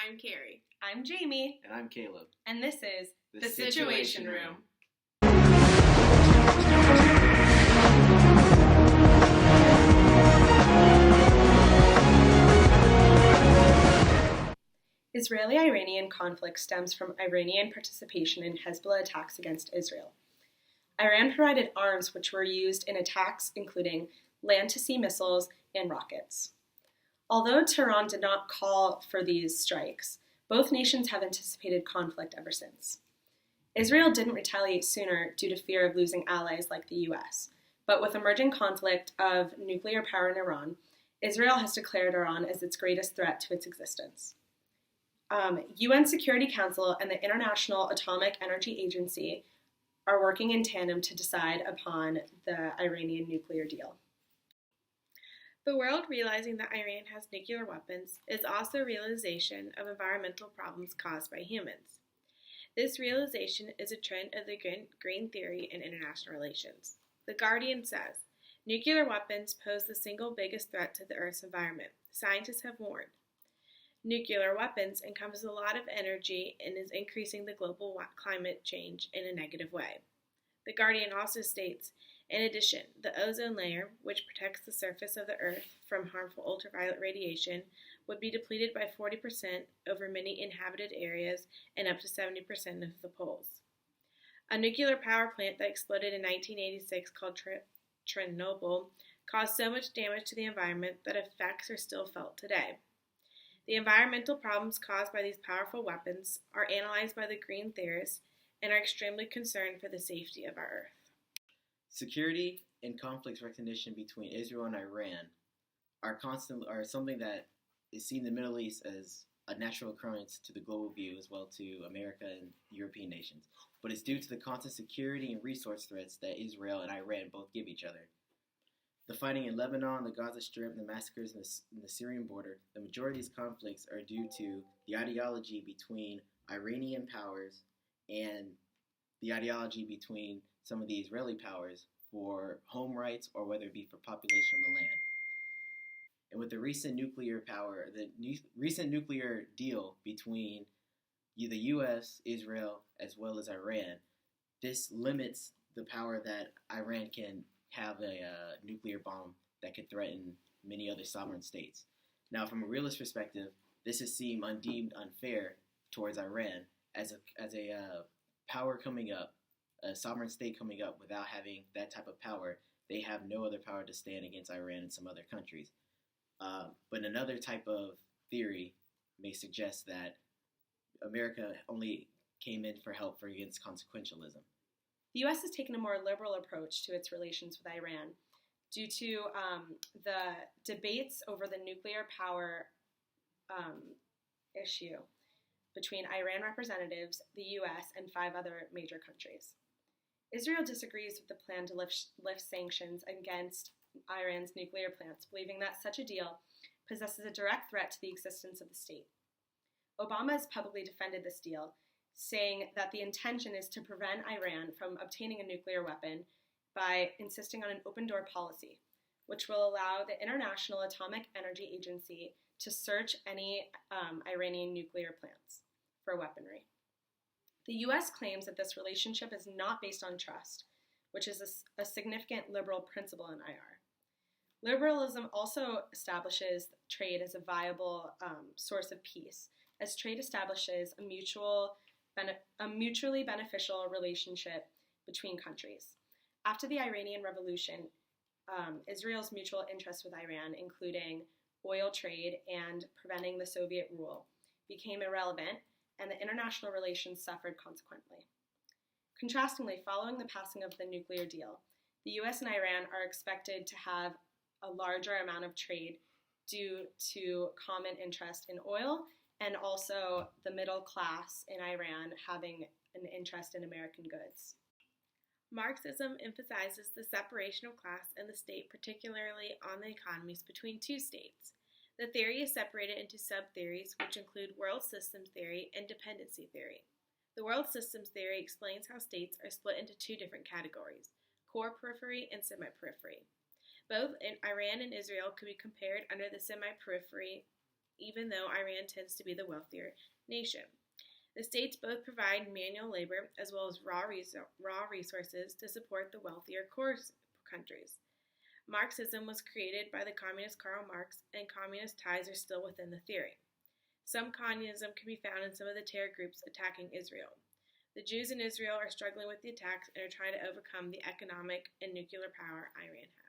I'm Carrie. I'm Jamie. And I'm Caleb. And this is The Situation Room. Israeli-Iranian conflict stems from Iranian participation in Hezbollah attacks against Israel. Iran provided arms which were used in attacks including land-to-sea missiles and rockets. Although Tehran did not call for these strikes, both nations have anticipated conflict ever since. Israel didn't retaliate sooner due to fear of losing allies like the US, but with emerging conflict of nuclear power in Iran, Israel has declared Iran as its greatest threat to its existence. UN Security Council and the International Atomic Energy Agency are working in tandem to decide upon the Iranian nuclear deal. The world realizing that Iran has nuclear weapons is also a realization of environmental problems caused by humans. This realization is a trend of the green theory in international relations. The Guardian says, nuclear weapons pose the single biggest threat to the Earth's environment. Scientists have warned. Nuclear weapons encompass a lot of energy and is increasing the global climate change in a negative way. The Guardian also states, in addition, the ozone layer, which protects the surface of the Earth from harmful ultraviolet radiation, would be depleted by 40% over many inhabited areas and up to 70% of the poles. A nuclear power plant that exploded in 1986 called Chernobyl caused so much damage to the environment that effects are still felt today. The environmental problems caused by these powerful weapons are analyzed by the green theorists and are extremely concerned for the safety of our Earth. Security and conflict recognition between Israel and Iran are something that is seen in the Middle East as a natural occurrence to the global view as well to America and European nations. But it's due to the constant security and resource threats that Israel and Iran both give each other. The fighting in Lebanon, the Gaza Strip, and the massacres in the Syrian border, the majority of these conflicts are due to the ideology between Iranian powers and the ideology between some of the Israeli powers for home rights or whether it be for population of the land. And with the recent nuclear deal between the U.S., Israel, as well as Iran, this limits the power that Iran can have a nuclear bomb that could threaten many other sovereign states. Now, from a realist perspective, this is deemed unfair towards Iran as a power coming up, a sovereign state coming up without having that type of power. They have no other power to stand against Iran and some other countries. But another type of theory may suggest that America only came in for help against consequentialism. The U.S. has taken a more liberal approach to its relations with Iran due to the debates over the nuclear power issue between Iran representatives, the U.S., and 5 other major countries. Israel disagrees with the plan to lift sanctions against Iran's nuclear plants, believing that such a deal possesses a direct threat to the existence of the state. Obama has publicly defended this deal, saying that the intention is to prevent Iran from obtaining a nuclear weapon by insisting on an open-door policy, which will allow the International Atomic Energy Agency to search any Iranian nuclear plants for weaponry. The U.S. claims that this relationship is not based on trust, which is a significant liberal principle in IR. Liberalism also establishes trade as a viable source of peace, as trade establishes a mutually beneficial relationship between countries. After the Iranian Revolution, Israel's mutual interests with Iran, including oil trade and preventing the Soviet rule, became irrelevant, and the international relations suffered consequently. Contrastingly, following the passing of the nuclear deal, the U.S. and Iran are expected to have a larger amount of trade due to common interest in oil and also the middle class in Iran having an interest in American goods. Marxism emphasizes the separation of class and the state, particularly on the economies between 2 states. The theory is separated into sub-theories, which include world systems theory and dependency theory. The world systems theory explains how states are split into 2 different categories, core periphery and semi-periphery. Both in Iran and Israel could be compared under the semi-periphery even though Iran tends to be the wealthier nation. The states both provide manual labor as well as raw resources to support the wealthier core countries. Marxism was created by the communist Karl Marx, and communist ties are still within the theory. Some communism can be found in some of the terror groups attacking Israel. The Jews in Israel are struggling with the attacks and are trying to overcome the economic and nuclear power Iran has.